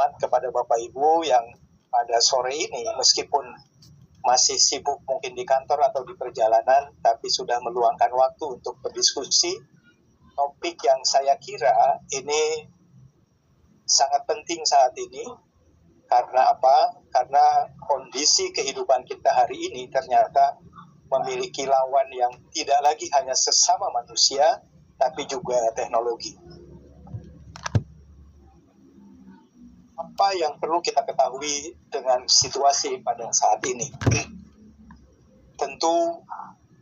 selamat kepada Bapak Ibu yang pada sore ini, meskipun masih sibuk mungkin di kantor atau di perjalanan, tapi sudah meluangkan waktu untuk berdiskusi. Topik yang saya kira ini sangat penting saat ini. Karena apa? Karena kondisi kehidupan kita hari ini ternyata memiliki lawan yang tidak lagi hanya sesama manusia, tapi juga teknologi. Apa yang perlu kita ketahui dengan situasi pada saat ini? Tentu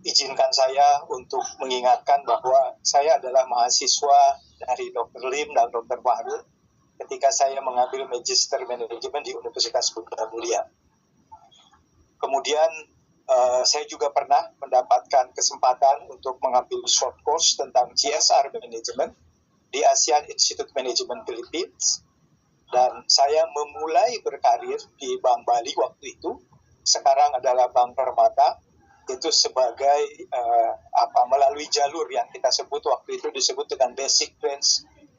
izinkan saya untuk mengingatkan bahwa saya adalah mahasiswa dari Dr. Lim dan Dr. Wahru ketika saya mengambil Magister Manajemen di Universitas Bunda Mulia. Kemudian saya juga pernah mendapatkan kesempatan untuk mengambil short course tentang CSR Management di ASEAN Institute Management Philippines. Dan saya memulai berkarir di Bank Bali waktu itu, sekarang adalah Bank Permata, itu sebagai melalui jalur yang kita sebut waktu itu disebut dengan Basic Branch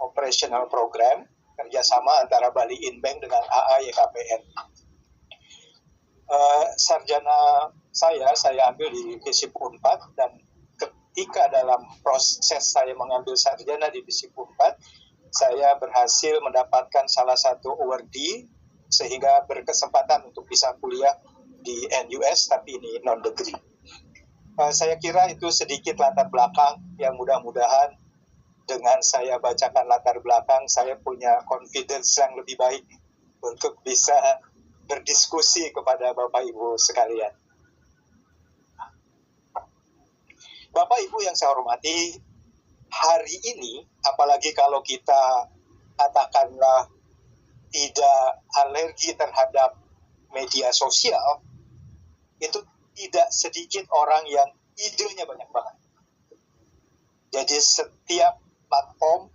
Operational Program, kerjasama antara Bali Inbank dengan AAYKPN. Sarjana saya ambil di FISIP Unpad, dan ketika dalam proses saya mengambil sarjana di FISIP Unpad, saya berhasil mendapatkan salah satu awardee sehingga berkesempatan untuk bisa kuliah di NUS, tapi ini non-degree. Saya kira itu sedikit latar belakang yang mudah-mudahan dengan saya bacakan latar belakang, saya punya confidence yang lebih baik untuk bisa berdiskusi kepada Bapak Ibu sekalian. Bapak Ibu yang saya hormati, hari ini, apalagi kalau kita katakanlah tidak alergi terhadap media sosial, itu tidak sedikit orang yang idenya banyak banget. Jadi setiap platform,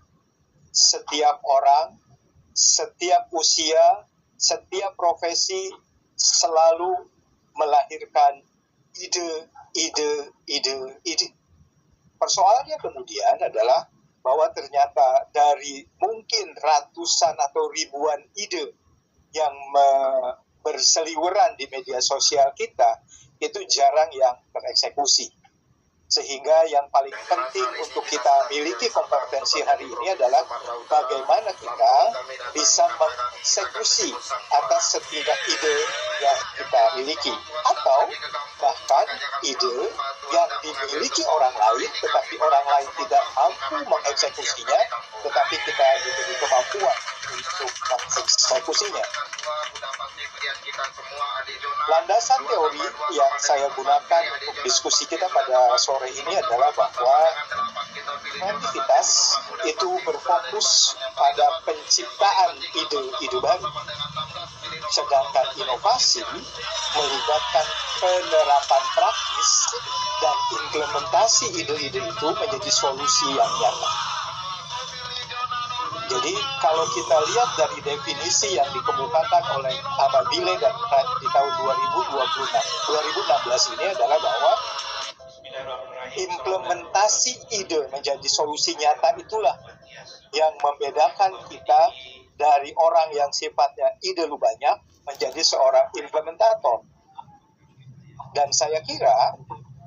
setiap orang, setiap usia, setiap profesi selalu melahirkan ide. Persoalannya kemudian adalah bahwa ternyata dari mungkin ratusan atau ribuan ide yang berseliweran di media sosial kita, itu jarang yang tereksekusi. Sehingga yang paling penting untuk kita miliki kompetensi hari ini adalah bagaimana kita bisa mengeksekusi atas setiap ide yang kita miliki. Atau bahkan ide yang dimiliki orang lain, tetapi orang lain tidak mampu mengeksekusinya, tetapi kita diberi kemampuan untuk mengeksekusinya. Landasan teori yang saya gunakan untuk diskusi kita pada sore ini adalah bahwa kreativitas itu berfokus pada penciptaan ide-ide baru. Sedangkan inovasi melibatkan penerapan praktis dan implementasi ide-ide itu menjadi solusi yang nyata. Jadi kalau kita lihat dari definisi yang dikemukakan oleh Amabile dan di tahun 2016 ini adalah bahwa implementasi ide menjadi solusi nyata itulah yang membedakan kita dari orang yang sifatnya ide lu banyak menjadi seorang implementator. Dan saya kira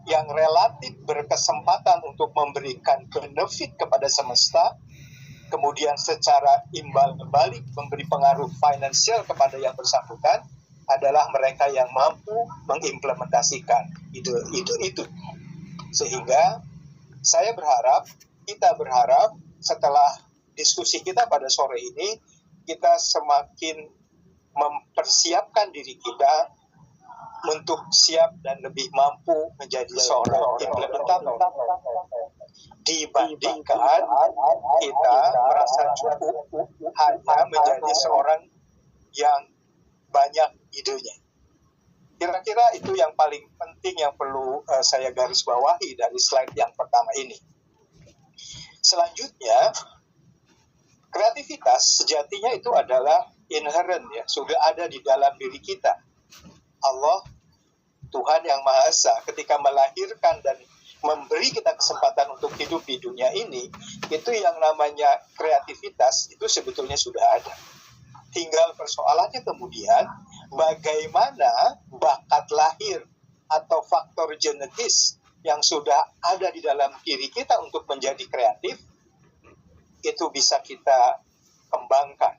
yang relatif berkesempatan untuk memberikan benefit kepada semesta, kemudian secara imbal balik memberi pengaruh finansial kepada yang bersangkutan adalah mereka yang mampu mengimplementasikan ide-ide itu. Sehingga kita berharap setelah diskusi kita pada sore ini, kita semakin mempersiapkan diri kita untuk siap dan lebih mampu menjadi seorang implementator. Dibandingkan kita merasa cukup hanya menjadi seorang yang banyak idenya. Kira-kira itu yang paling penting yang perlu saya garis bawahi dari slide yang pertama ini. Selanjutnya, kreativitas sejatinya itu adalah inherent, ya, sudah ada di dalam diri kita. Allah, Tuhan yang Maha Esa, ketika melahirkan dan memberi kita kesempatan untuk hidup di dunia ini, itu yang namanya kreativitas itu sebetulnya sudah ada. Tinggal persoalannya kemudian bagaimana bakat lahir atau faktor genetis yang sudah ada di dalam diri kita untuk menjadi kreatif itu bisa kita kembangkan,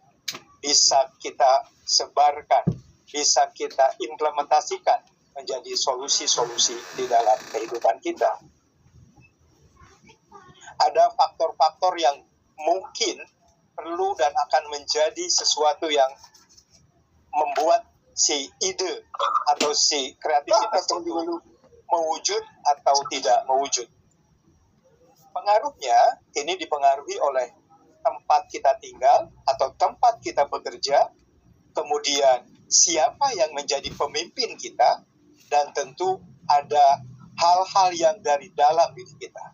bisa kita sebarkan, bisa kita implementasikan menjadi solusi-solusi di dalam kehidupan kita. Ada faktor-faktor yang mungkin perlu dan akan menjadi sesuatu yang membuat si ide atau si kreativitas itu mewujud atau tidak mewujud. Pengaruhnya ini dipengaruhi oleh tempat kita tinggal atau tempat kita bekerja, kemudian siapa yang menjadi pemimpin kita, dan tentu ada hal-hal yang dari dalam diri kita.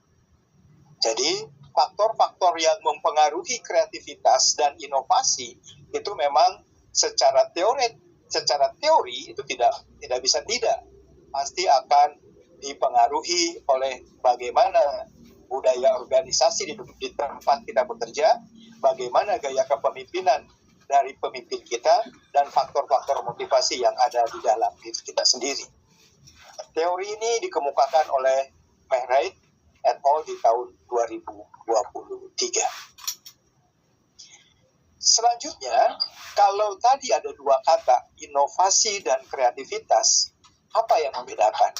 Jadi faktor-faktor yang mempengaruhi kreativitas dan inovasi itu memang secara teori itu tidak bisa tidak, pasti akan dipengaruhi oleh bagaimana budaya organisasi di tempat kita bekerja, bagaimana gaya kepemimpinan dari pemimpin kita, dan faktor-faktor motivasi yang ada di dalam diri kita sendiri. Teori ini dikemukakan oleh Mehraid et al. Di tahun 2023. Selanjutnya, kalau tadi ada dua kata, inovasi dan kreativitas, apa yang membedakan?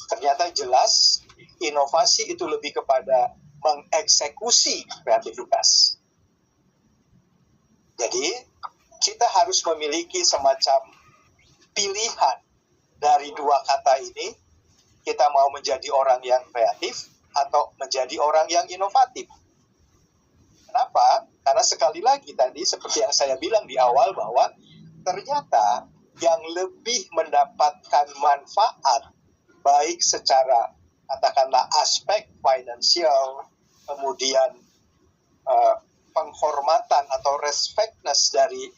Ternyata jelas, inovasi itu lebih kepada mengeksekusi kreativitas. Jadi, kita harus memiliki semacam pilihan dari dua kata ini. Kita mau menjadi orang yang kreatif atau menjadi orang yang inovatif. Kenapa? Karena sekali lagi tadi seperti yang saya bilang di awal bahwa ternyata yang lebih mendapatkan manfaat baik secara katakanlah aspek finansial, kemudian penghormatan atau respectness dari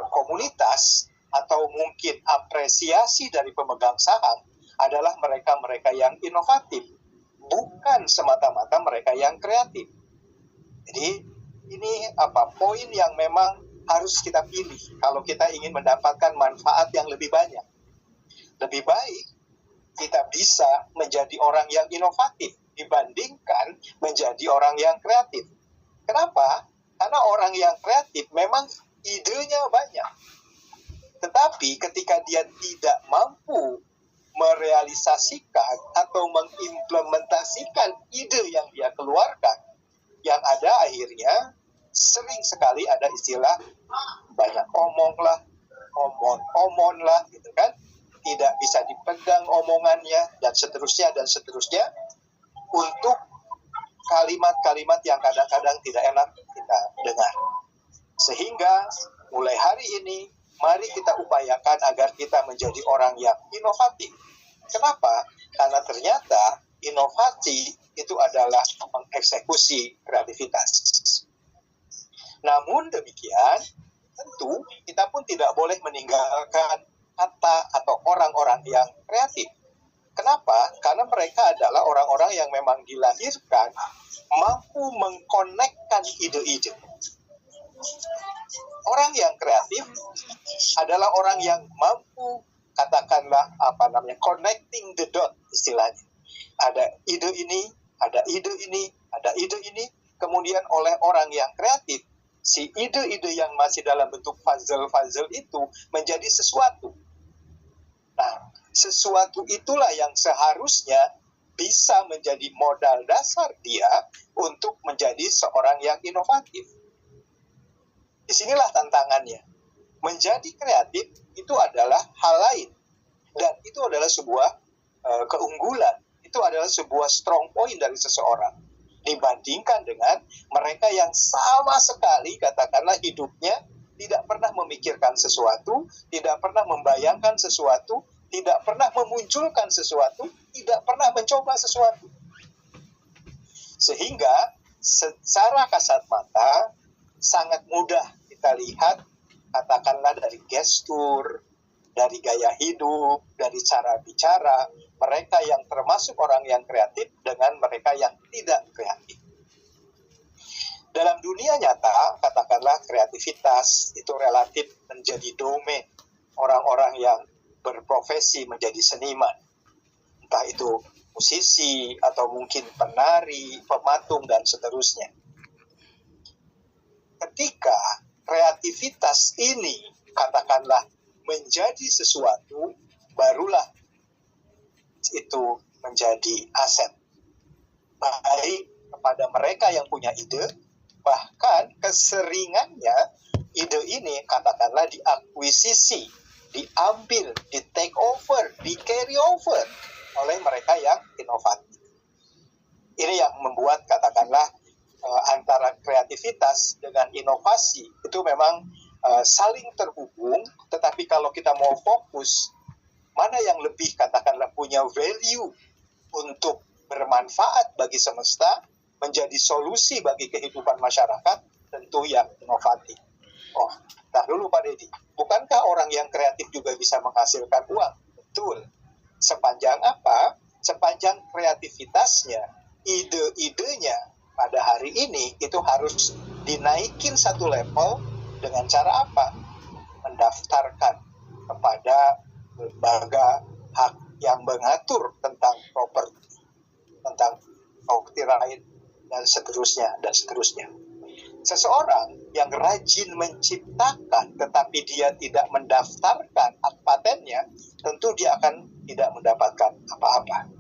komunitas, atau mungkin apresiasi dari pemegang saham adalah mereka-mereka yang inovatif, bukan semata-mata mereka yang kreatif. Jadi ini poin yang memang harus kita pilih kalau kita ingin mendapatkan manfaat yang lebih banyak. Lebih baik kita bisa menjadi orang yang inovatif dibandingkan menjadi orang yang kreatif. Kenapa? Karena orang yang kreatif memang idenya banyak. Tetapi ketika dia tidak mampu merealisasikan atau mengimplementasikan ide yang dia keluarkan, yang ada akhirnya sering sekali ada istilah banyak omong lah, gitu kan? Tidak bisa dipegang omongannya, dan seterusnya, untuk kalimat-kalimat yang kadang-kadang tidak enak kita dengar. Sehingga mulai hari ini, mari kita upayakan agar kita menjadi orang yang inovatif. Kenapa? Karena ternyata inovasi itu adalah mengeksekusi kreativitas. Namun demikian, tentu kita pun tidak boleh meninggalkan kata atau orang-orang yang kreatif. Kenapa? Karena mereka adalah orang-orang yang memang dilahirkan mampu mengkonekkan ide-ide. Orang yang kreatif adalah orang yang mampu, katakanlah connecting the dot istilahnya. Ada ide ini, ada ide ini, ada ide ini, kemudian oleh orang yang kreatif, si ide-ide yang masih dalam bentuk puzzle-puzzle itu menjadi sesuatu. Nah, sesuatu itulah yang seharusnya bisa menjadi modal dasar dia untuk menjadi seorang yang inovatif. Disinilah tantangannya. Menjadi kreatif itu adalah hal lain. Dan itu adalah sebuah keunggulan. Itu adalah sebuah strong point dari seseorang. Dibandingkan dengan mereka yang sama sekali, katakanlah hidupnya tidak pernah memikirkan sesuatu, tidak pernah membayangkan sesuatu, tidak pernah memunculkan sesuatu, tidak pernah mencoba sesuatu. Sehingga secara kasat mata sangat mudah kita lihat, katakanlah dari gestur, dari gaya hidup, dari cara bicara, mereka yang termasuk orang yang kreatif dengan mereka yang tidak kreatif. Dalam dunia nyata, katakanlah kreativitas itu relatif menjadi domain orang-orang yang berprofesi menjadi seniman. Entah itu musisi, atau mungkin penari, pematung, dan seterusnya. Ketika kreativitas ini, katakanlah, menjadi sesuatu, barulah itu menjadi aset. Baik kepada mereka yang punya ide, bahkan keseringannya ide ini katakanlah diakuisisi, diambil, di take over, di carry over oleh mereka yang inovatif. Ini yang membuat katakanlah antara kreativitas dengan inovasi itu memang saling terhubung, tetapi kalau kita mau fokus mana yang lebih katakanlah punya value untuk bermanfaat bagi semesta, menjadi solusi bagi kehidupan masyarakat, tentu yang inovatif. Oh, nah dulu Pak Deddy, bukankah orang yang kreatif juga bisa menghasilkan uang? Betul. Sepanjang apa? Sepanjang kreativitasnya, ide-idenya pada hari ini itu harus dinaikin satu level dengan cara apa? Mendaftarkan kepada lembaga hak yang mengatur tentang properti, tentang copyright, dan seterusnya, dan seterusnya. Seseorang yang rajin menciptakan tetapi dia tidak mendaftarkan hak patennya, tentu dia akan tidak mendapatkan apa-apa.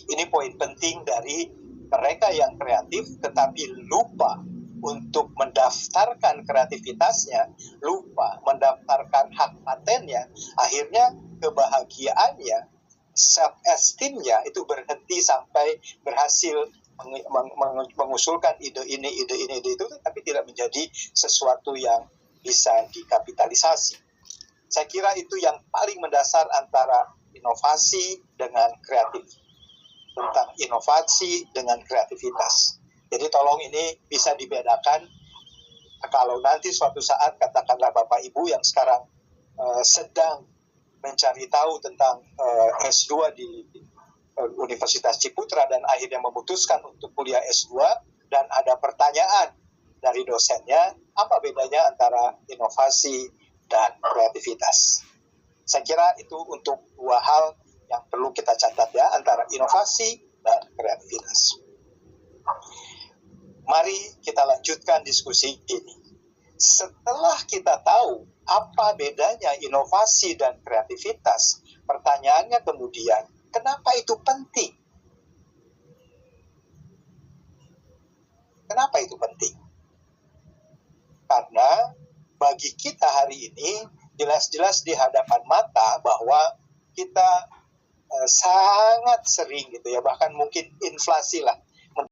Ini poin penting dari mereka yang kreatif tetapi lupa untuk mendaftarkan kreativitasnya, lupa mendaftarkan hak patennya, akhirnya kebahagiaannya, self-esteem-nya itu berhenti sampai berhasil mengusulkan ide ini, ide itu, tapi tidak menjadi sesuatu yang bisa dikapitalisasi. Saya kira itu yang paling mendasar antara inovasi dengan kreatif, tentang inovasi dengan kreativitas. Jadi tolong ini bisa dibedakan. Kalau nanti suatu saat katakanlah Bapak Ibu yang sekarang sedang mencari tahu tentang S2 di Universitas Ciputra dan akhirnya memutuskan untuk kuliah S2 dan ada pertanyaan dari dosennya, apa bedanya antara inovasi dan kreativitas? Saya kira itu untuk dua hal yang perlu kita catat ya, antara inovasi dan kreativitas. Mari kita lanjutkan diskusi ini. Setelah kita tahu apa bedanya inovasi dan kreativitas, pertanyaannya kemudian, kenapa itu penting? Kenapa itu penting? Karena bagi kita hari ini jelas-jelas di hadapan mata bahwa kita sangat sering gitu ya, bahkan mungkin inflasi lah,